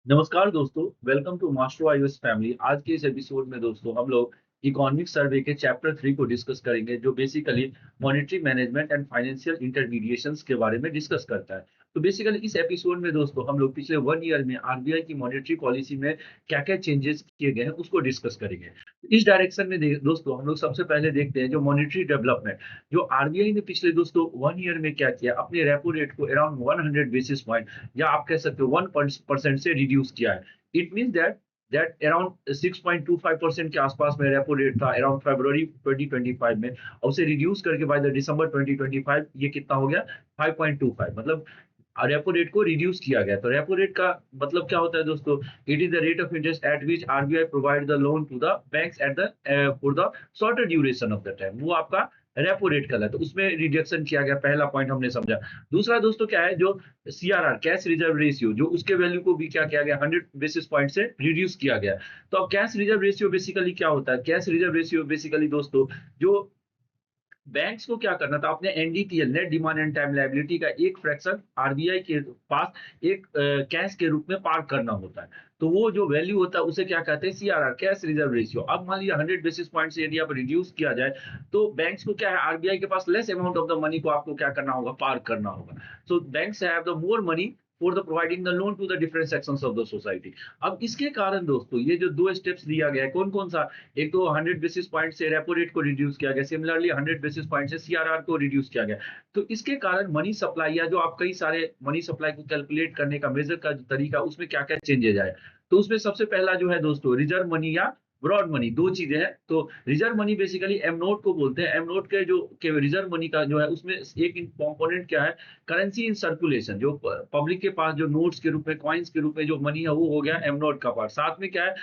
नमस्कार दोस्तों, welcome to master IAS family. आज के इस एपिसोड में दोस्तों हम लोग इकोनॉमिक सर्वे के चैप्टर 3 को डिस्कस करेंगे, जो basically monetary management and financial intermediations के बारे में डिस्कस करता है। तो बेसिकली इस एपिसोड में दोस्तों हम लोग पिछले 1 ईयर में आरबीआई की मॉनेटरी पॉलिसी में क्या-क्या चेंजेस किए गए हैं उसको डिस्कस करेंगे। इस डायरेक्शन में दोस्तों हम लोग सबसे पहले देखते हैं जो मॉनेटरी डेवलपमेंट, जो आरबीआई ने पिछले दोस्तों 1 ईयर में क्या किया, अपने रेपो रेट को अराउंड 100 बेसिस पॉइंट या आप कह सकते हो 1% से रिड्यूस किया है। इट मीन्स दैट अराउंड 6.25% के आसपास में रेपो रेट था अराउंड फरवरी 2025 में, और उसे रिड्यूस करके बाय द दिसंबर 2025 ये कितना हो गया 5.25, मतलब रेपो रेट को रिड्यूस किया गया। तो रेपो रेट का मतलब क्या होता है दोस्तों? It is the rate of interest at which RBI provide the loan to the banks at the for the shorter duration of the time, वो आपका रेपो रेट का है। तो उसमें रिडक्शन किया गया, पहला पॉइंट हमने समझा। दूसरा दोस्तों क्या है, जो सीआरआर कैश रिजर्व रेशियो, जो उसके वैल्यू को भी क्या किया गया 100 बेसिस पॉइंट से रिड्यूस किया गया। तो अब कैश रिजर्व रेशियो बेसिकली क्या होता है? कैश रिजर्व रेशियो बेसिकली दोस्तों जो बैंक्स को क्या करना था, अपने NDTL net demand and time liability का एक फ्रैक्शन आरबीआई के पास एक कैश के रूप में पार्क करना होता है। तो वो जो वैल्यू होता है उसे क्या कहते हैं, सीआरआर कैश रिजर्व रेशियो। अब मान लीजिए 100 बेसिस पॉइंट से यदि आप रिड्यूस किया जाए तो बैंक्स को क्या है, आरबीआई के पास less amount of the money को आपको क्या करना होगा, पार्क करना होगा। So banks have the more money for the providing the loan to the different sections of the society. अब इसके कारण दोस्तों ये जो दो स्टेप्स लिया गया है, कौन कौन सा? एक तो 100 बेसिस पॉइंट से रेपो रेट को रिड्यूस किया गया, सिमिलरली 100 बेसिस पॉइंट से सीआरआर को रिड्यूस किया गया। तो इसके कारण मनी सप्लाई, या जो आप कई सारे मनी सप्लाई को कैलकुलेट करने का मेजर का जो तरीका, उसमें क्या क्या चेंजेज आए। तो उसमें सबसे पहला जो है दोस्तों, रिजर्व मनी या ब्रॉड मनी, दो चीजें हैं। तो reserve money basically M naught को बोलते हैं। एम नोट के जो के रिजर्व मनी का जो है, उसमें एक कंपोनेंट क्या है, करेंसी इन सर्कुलेशन, जो पब्लिक के पास जो नोट्स के रूप में, कॉइन्स के रूप में जो मनी है, वो हो गया एम नोट का पार्ट। साथ में क्या है,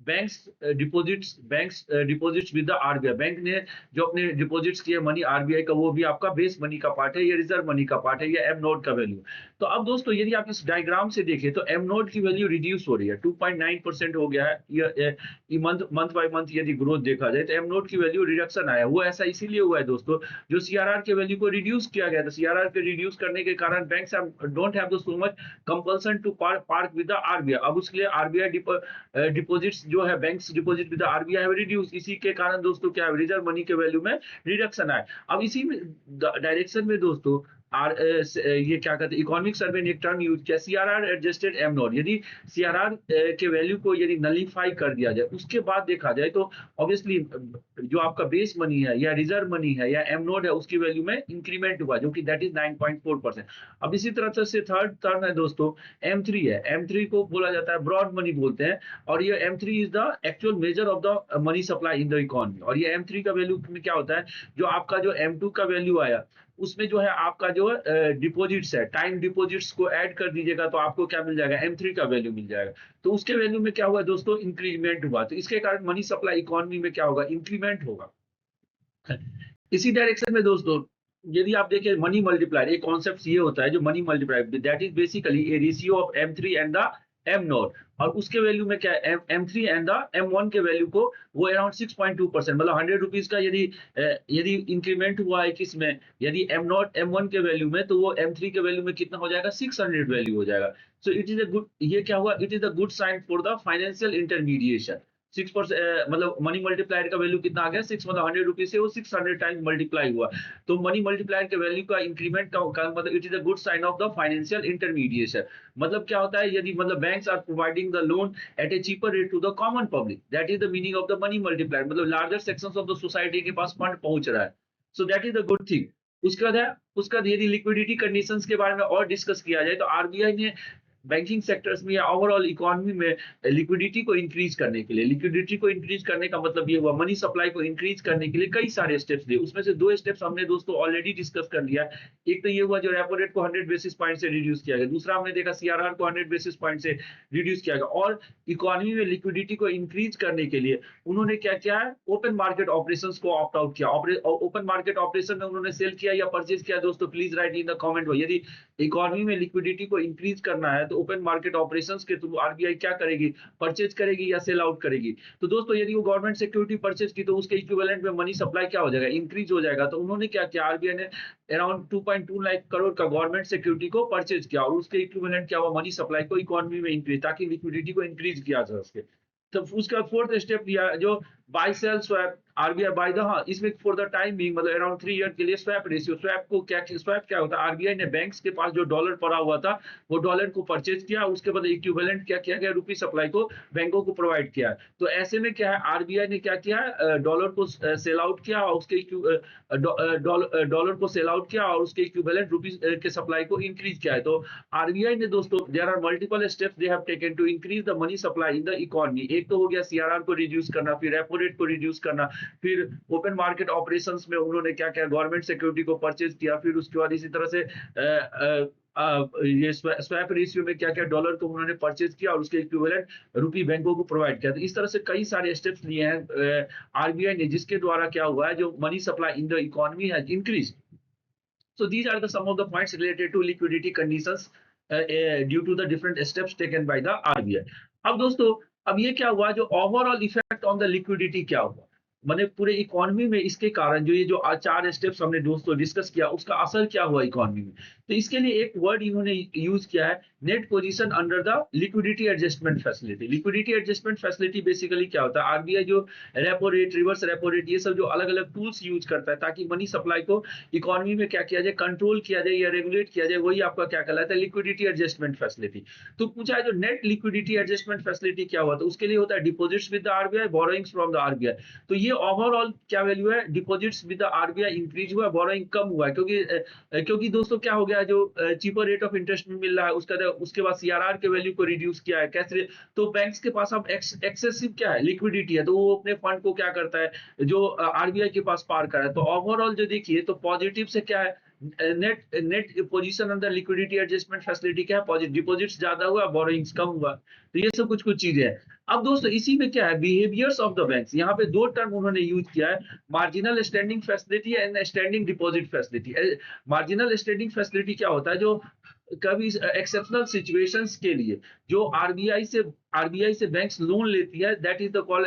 banks deposits with the RBI, bank ने जो अपने डिपॉजिट्स किए मनी आरबीआई का, वो भी आपका बेस मनी का पार्ट है, ये रिजर्व मनी का पार्ट है, ये एम नोट का वैल्यू। तो अब दोस्तों यदि आप इस डायग्राम से देखें तो एम नोट की वैल्यू रिड्यूस हो रही है, 2.9% हो गया है। ये मंथ मंथ बाय मंथ यदि ग्रोथ देखा जाए तो एम नोट की वैल्यू रिडक्शन आया। वो ऐसा इसीलिए हुआ है दोस्तों, जो सीआरआर के वैल्यू को रिड्यूस किया गया था। सीआरआर के रिड्यूस करने के कारण banks don't have so much compulsion to park with the RBI. अब उसके लिए आरबीआई डिपॉजिट्स जो है, banks deposit with RBI have reduce. इसी के कारण दोस्तों क्या है, रिजर्व मनी के वैल्यू में रिडक्शन आए। अब इसी में डायरेक्शन में दोस्तों ये क्या कहते हैं, इकोनॉमिक सर्वे ने एक टर्म यूज किया, सीआरआर एडजस्टेड एम नोट। यदि सीआरआर के वैल्यू को यदि नलीफाई कर दिया जाए, उसके बाद देखा जाए तो ऑब्वियसली जो आपका बेस मनी है या रिजर्व मनी है या एम नोट है, उसकी वैल्यू में इंक्रीमेंट हुआ, जो कि दैट इज 9.4%। अब इसी तरह से थर्ड टर्म है दोस्तों, एम थ्री है। एम थ्री को बोला जाता है ब्रॉड मनी बोलते हैं, और ये M three is the actual measure of the money supply in the economy. और ये एम थ्री का वैल्यू में क्या होता है, जो आपका जो एम टू का वैल्यू आया, उसमें जो है आपका जो डिपॉजिट्स है, टाइम डिपॉजिट्स को ऐड कर दीजिएगा तो आपको क्या मिल जाएगा, एम थ्री का वैल्यू मिल जाएगा। तो उसके वैल्यू में क्या हुआ दोस्तों, इंक्रीमेंट हुआ। तो इसके कारण मनी सप्लाई इकोनॉमी में क्या होगा, इंक्रीमेंट होगा। इसी डायरेक्शन में दोस्तों यदि आप देखें, मनी मल्टीप्लायर, एक कॉन्सेप्ट ये होता है जो money multiplier, that is basically a ratio of M three and the M naught. और उसके वैल्यू में क्या है, M three and the M one के वैल्यू को वो अराउंड 6.2%, मतलब 100 रुपीज का यदि इंक्रीमेंट हुआ है किसमें, यदि एम नॉट एम वन के वैल्यू में, तो वो एम थ्री के वैल्यू में कितना हो जाएगा, 600 वैल्यू हो जाएगा। So it is a good, ये क्या हुआ, it is a good sign for the financial intermediation. 6%, मतलब मनी मल्टीप्लायर का वैल्यू कितना आ गया, 6, मतलब 100 रुपीज से वो 600 टाइम्स मल्टीप्लाई हुआ। तो मनी मल्टीप्लायर के वैल्यू का इंक्रीमेंट का मतलब it is a good sign of the financial intermediation. मतलब क्या होता है, यदि मतलब banks are providing the loan at a cheaper rate to the common public, that is the meaning of the money multiplier, मतलब larger sections of the society के पास fund पहुंच रहा है। So that is the good thing. उसका बाद यदि liquidity conditions के बारे में और डिस्कस किया जाए, तो आरबीआई ने बैंकिंग सेक्टर्स में या ओवरऑल इकोनॉमी में लिक्विडिटी को इंक्रीज करने के लिए, लिक्विडिटी को इंक्रीज करने का मतलब ये हुआ, मनी सप्लाई को इंक्रीज करने के लिए कई सारे स्टेप्स लिए। उसमें से दो स्टेप्स हमने दोस्तों ऑलरेडी डिस्कस कर लिया। एक तो ये हुआ जो रेपो रेट को 100 बेसिस पॉइंट से रिड्यूस किया गया, दूसरा हमने देखा सीआरआर को 100 बेसिस पॉइंट से रिड्यूस किया गया। और इकोनॉमी में लिक्विडिटी को इंक्रीज करने के लिए उन्होंने क्या किया है, ओपन मार्केट ऑपरेशंस को ऑप्ट आउट किया। ओपन मार्केट ऑपरेशन में उन्होंने सेल किया या परचेज किया दोस्तों, please right in the comment. यदि इकोनॉमी में लिक्विडिटी को इंक्रीज करना है तो तो ओपन मार्केट ऑपरेशंस के थ्रू आरबीआई क्या करेगी, परचेज करेगी या सेल आउट करेगी। तो दोस्तों यदि वो गवर्नमेंट सिक्योरिटी परचेज की तो उसके इक्विवेलेंट में मनी सप्लाई क्या हो जाएगा, इंक्रीज हो जाएगा। तो उन्होंने क्या किया, आरबीआई ने अराउंड 2.2 लाख करोड़ का गवर्नमेंट सिक्योरिटी को परचेज किया और उसके इक्विवेलेंट क्या हुआ, मनी सप्लाई को इकोनॉमी में इंक्रीज, ताकि लिक्विडिटी को इंक्रीज किया जा सके। तो उसका फोर्थ स्टेप लिया जो buy sell swap, RBI buy the, हाँ इसमें फॉर द टाइम बीइंग मतलब अराउंड 3 ईयर के लिए स्वैप रेशियो, स्वैप को क्या, स्वैप क्या होता है, आरबीआई ने बैंक्स के पास जो डॉलर पड़ा हुआ था वो डॉलर को परचेज किया, उसके बाद इक्विवेलेंट क्या किया गया, रुपी सप्लाई को बैंकों को प्रोवाइड किया। तो ऐसे में क्या है, आरबीआई ने क्या किया, डॉलर को सेल आउट किया और उसके डॉलर को सेल आउट किया और उसके इक्विवेलेंट रुपीस के सप्लाई को इंक्रीज किया है। तो आरबीआई ने दोस्तों there are multiple steps they have taken to increase the money supply in the economy. एक तो हो गया सीआरआर को रिड्यूस करना, फिर रेपो रेट को रिड्यूस करना, फिर ओपन मार्केट ऑपरेशंस में उन्होंने क्या किया, गवर्नमेंट सिक्योरिटी को परचेज किया, फिर उसके बाद इसी तरह से ये स्वैप रेशियो में क्या क्या डॉलर को उन्होंने परचेज किया और उसके इक्विवेलेंट रुपी बैंकों को प्रोवाइड किया। तो इस तरह से कई सारे स्टेप्स लिए हैं आरबीआई ने, जिसके द्वारा क्या हुआ है, जो money supply in the economy has increase. So these are the some of the points related to liquidity conditions due to the different steps taken by the RBI. अब दोस्तों, अब ये क्या हुआ, जो overall effect on the liquidity क्या हुआ, माने पूरे इकोनॉमी में इसके कारण जो ये जो चार स्टेप्स हमने दोस्तों डिस्कस किया, उसका असर क्या हुआ इकोनॉमी में। तो इसके लिए एक वर्ड इन्होंने यूज किया है, net position under the liquidity adjustment facility. Liquidity adjustment facility basically क्या होता है, आरबीआई जो repo rate, reverse repo rate, ये सब जो अलग अलग टूल्स यूज करता है ताकि मनी सप्लाई को इकोनॉमी में क्या किया जाए, कंट्रोल किया जाए या रेगुलेट किया जाए, वही आपका क्या कहलाता है, लिक्विडिटी एडजस्टमेंट फैसिलिटी। तो पूछा है जो नेट लिक्विडिटी एडजस्टमेंट फैसिलिटी क्या हुआ, तो उसके लिए होता है deposits with the RBI, borrowings from the RBI. तो ये ओवरऑल क्या वैल्यू है, deposits with the RBI increase हुआ, बोरोइंग कम हुआ है, क्योंकि दोस्तों क्या हो गया, जो चीपर रेट ऑफ इंटरेस्ट में मिल रहा है उसके बाद सीआरआर के वैल्यू को रिड्यूस किया है, कैसे, तो बैंक्स के पास अब एक्सेसिव क्या है, लिक्विडिटी है, तो वो अपने फंड को क्या करता है, जो आरबीआई के पास पार कर रहा है। तो ओवरऑल जो देखिए तो पॉजिटिव से क्या है, net net position under liquidity adjustment facility क्या है, पॉजिटिव, डिपॉजिट्स ज्यादा हुआ, बोरोइंग्स कम हुआ। तो ये सब कुछ कुछ चीजें हैं। अब दोस्तों इसी में क्या है, बिहेवियर्स ऑफ द बैंक्स, यहाँ पे दो टर्म उन्होंने यूज किया है, marginal standing facility and standing deposit facility. Marginal standing facility क्या होता है, जो कभी एक्सेप्शनल सिचुएशंस के लिए जो आरबीआई से बैंक्स लोन लेती है, दैट इज द कॉल,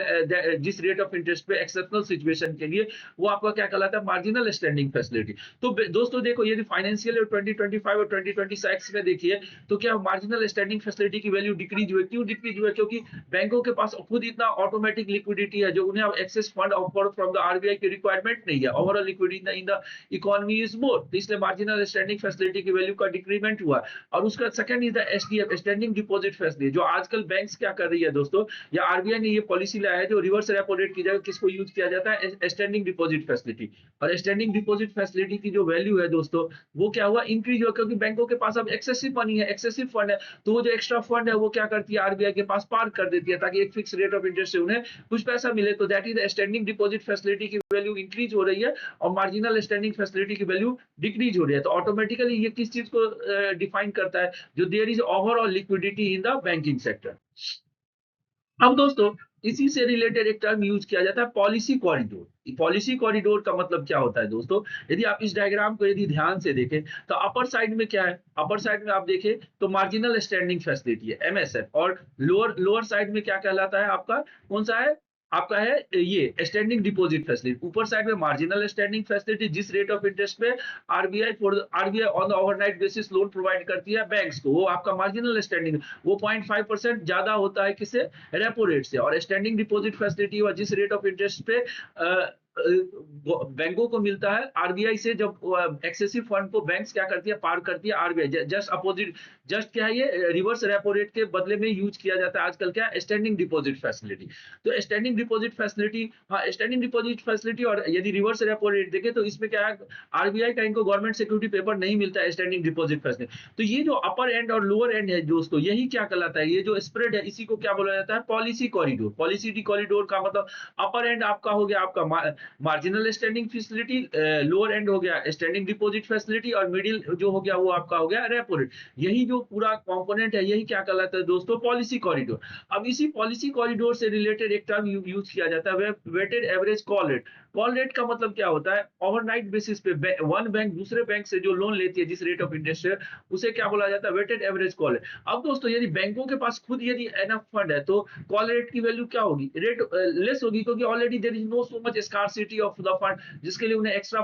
जिस रेट ऑफ इंटरेस्ट पे एक्सेप्शनल सिचुएशन के लिए, वो आपका क्या कहलाता है, मार्जिनल स्टैंडिंग फैसिलिटी। तो दोस्तों देखो, यदि फाइनेंशियल ईयर 2025 और 2026 में देखिए तो क्या मार्जिनल स्टैंडिंग फैसिलिटी की वैल्यू डिक्रीज हुई, क्यों डिक्रीज हुआ, क्योंकि बैंकों के पास खुद इतना ऑटोमेटिक लिक्विडिटी है, जो उन्हें अब access fund from the RBI की रिक्वायरमेंट नहीं है, overall liquidity in the economy is more, तो इसलिए मार्जिनल स्टैंडिंग फैसिलिटी की वैल्यू का डिक्रीमेंट हुआ। और उसका second is the SDF, standing deposit facility, जो आजकल बैंक्स क्या कर रही है दोस्तों, या आरबीआई ने ये पॉलिसी लाया है, जो रिवर्स रेपो रेट की जगह किसको यूज किया जाता है, स्टैंडिंग डिपॉजिट फैसिलिटी। और स्टैंडिंग डिपॉजिट फैसिलिटी की जो वैल्यू है दोस्तों, वो क्या हुआ, इंक्रीज हुआ, क्योंकि बैंकों के पास अब एक्सेसिव मनी है, एक्सेसिव फंड है, तो वो जो एक्स्ट्रा फंड है वो क्या करती है, आरबीआई के पास पार्क कर देती है, ताकि एक फिक्स रेट ऑफ इंटरेस्ट से उन्हें कुछ पैसा मिले। तो that is standing deposit facility की वैल्यू इंक्रीज हो रही है और मार्जिनल स्टैंडिंग फैसिलिटी की वैल्यू डिक्रीज हो रही है। तो ऑटोमेटिकली ये किस चीज को डिफाइन करता है, जो there is overall liquidity in the banking sector. अब दोस्तों इसी से रिलेटेड एक टर्म यूज किया जाता है, पॉलिसी कॉरिडोर। पॉलिसी कॉरिडोर का मतलब क्या होता है दोस्तों, यदि आप इस डायग्राम को यदि ध्यान से देखें तो अपर साइड में क्या है, अपर साइड में आप देखें तो मार्जिनल स्टैंडिंग फैसिलिटी है, एमएसएफ, और लोअर साइड में क्या कहलाता है आपका, कौन सा है आपका, है ये स्टैंडिंग डिपॉजिट फैसिलिटी। ऊपर साइड में मार्जिनल स्टैंडिंग फैसिलिटी, जिस रेट ऑफ इंटरेस्ट पे RBI on the overnight basis loan provide करती है बैंक्स को, वो आपका मार्जिनल स्टैंडिंग, वो 0.5% ज्यादा होता है किससे, रेपो रेट से। और स्टैंडिंग डिपॉजिट फैसिलिटी हुआ जिस रेट ऑफ इंटरेस्ट पे बैंकों को मिलता है आरबीआई से, जब एक्सेसिव फंड को बैंक्स क्या करती है, पार करती है आरबीआई, जस्ट अपोजिट, जस्ट क्या है, ये रिवर्स रेपो रेट के बदले में यूज किया जाता है आजकल क्या, स्टैंडिंग डिपॉजिट फैसिलिटी। तो स्टैंडिंग डिपॉजिट फैसिलिटी, हाँ स्टैंडिंग डिपॉजिट फैसिलिटी, और यदि रिवर्स रेपो रेट देखें तो इसमें क्या है, आरबीआई का इनको गवर्नमेंट सिक्योरिटी पेपर नहीं मिलता है, स्टैंडिंग डिपॉजिट फैसिलिटी। तो ये जो अपर एंड और लोअर एंड है दोस्तों, यही क्या कहलाता है, ये जो स्प्रेड है, इसी को क्या बोला जाता है, पॉलिसी कॉरिडोर। पॉलिसी कॉरिडोर का मतलब अपर एंड आपका हो गया आपका marginal standing facility, lower and हो गया स्टैंडिंग डिपॉजिट फैसिलिटी, और मिडिल जो हो गया वो आपका हो गया रेपो रेट। यही जो पूरा कंपोनेंट है, यही क्या कहलाता है दोस्तों, पॉलिसी कॉरिडोर। अब इसी पॉलिसी कॉरिडोर से रिलेटेड एक टर्म यूज किया जाता है, weighted average call rate. Call rate का मतलब क्या होता है, ओवरनाइट बेसिस पे वन बैंक दूसरे बैंक से जो लोन लेती है जिस रेट ऑफ इंटरेस्ट है, उसे क्या बोला जाता है, वेटेड एवरेज कॉल है। अब दोस्तों यदि बैंकों के पास खुद यदि एनफ फंड है तो कॉल रेट की वैल्यू क्या होगी, रेट लेस होगी, क्योंकि already there is no so much scarcity of the fund जिसके लिए उन्हें एक्स्ट्रा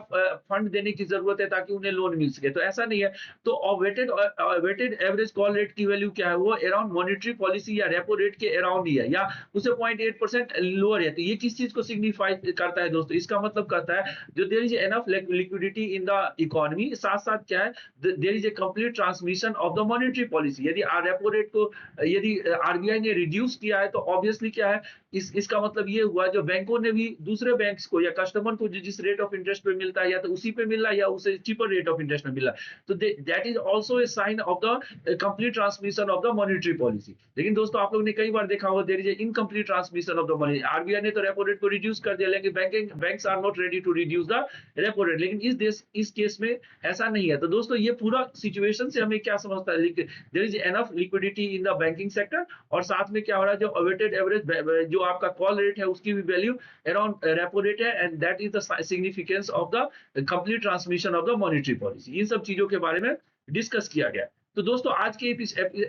फंड देने की जरूरत है ताकि उन्हें लोन मिल सके। तो ऐसा नहीं है। तो वेटेड एवरेज कॉल रेट की वैल्यू क्या है, वो अराउंड मॉनेटरी पॉलिसी या रेपो रेट के अराउंड ही है, या उसे 0.8% लोअर है। तो ये किस चीज को सिग्निफाई करता है दोस्तों, इसका मतलब करता है जो there is enough liquidity in the economy, साथ साथ क्या है, there is a complete transmission of the monetary policy. यदि रेपो रेट को यदि आरबीआई ने रिड्यूस किया है तो ऑब्वियसली क्या है, इसका मतलब ये हुआ जो बैंकों ने भी दूसरे बैंक्स को या कस्टमर को जिस रेट ऑफ इंटरेस्ट पे मिलता है या तो उसी पे मिल रहा है या उसे चीपर रेट ऑफ इंटरेस्ट में मिल रहा है। तो that is also a sign of the complete transmission of the monetary policy. लेकिन दोस्तों आप लोग ने कई बार देखा होगा there is incomplete transmission of the money. RBI ने तो रेपो रेट को रिड्यूस कर दिया, लेकिन banks are not ready to reduce the repo rate. लेकिन इस केस में ऐसा नहीं है। तो दोस्तों ये पूरा सिचुएशन से हमें क्या समझता है, there is enough liquidity in the banking sector, और साथ में क्या हो रहा है, जो अवेटेड एवरेज जो आपका कॉल रेट है उसकी भी वैल्यू अराउंड रेपो रेट है, and that is the significance of the complete transmission of the monetary policy. इन सब चीजों के बारे में डिस्कस किया गया। तो दोस्तों आज के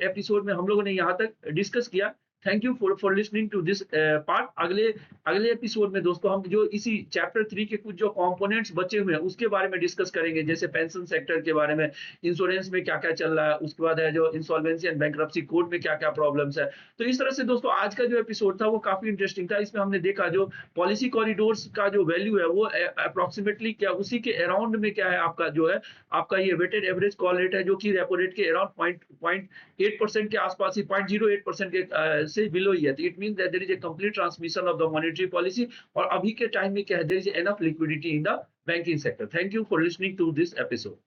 एपिसोड में हम लोगों ने यहाँ तक डिस्कस किया। Thank you for listening to this part. अगले अगले एपिसोड में दोस्तों हम जो इसी चैप्टर 3 के कुछ जो कंपोनेंट्स बचे हुए हैं उसके बारे में डिस्कस करेंगे, जैसे पेंशन सेक्टर के बारे में, इंश्योरेंस में क्या क्या चल रहा है, उसके बाद है जो इंसॉल्वेंसी एंड बैंक्रप्सी कोड में क्या क्या प्रॉब्लम्स है। तो इस तरह से दोस्तों आज का जो एपिसोड था वो काफी इंटरेस्टिंग था। इसमें हमने देखा जो पॉलिसी कॉरिडोर्स का जो वैल्यू है वो अप्रोक्सीमेटली क्या उसी के अराउंड में क्या है आपका जो है आपका ये वेटेड एवरेज कॉल रेट है, जो कि रेपो रेट के अराउंड 0.8% के आसपास ही, 0.08% के से बिलो ही है। तो it mean that there is a complete transmission of the monetary policy, और अभी के टाइम में क्या है, there is enough liquidity in the banking sector. Thank you for listening to this episode.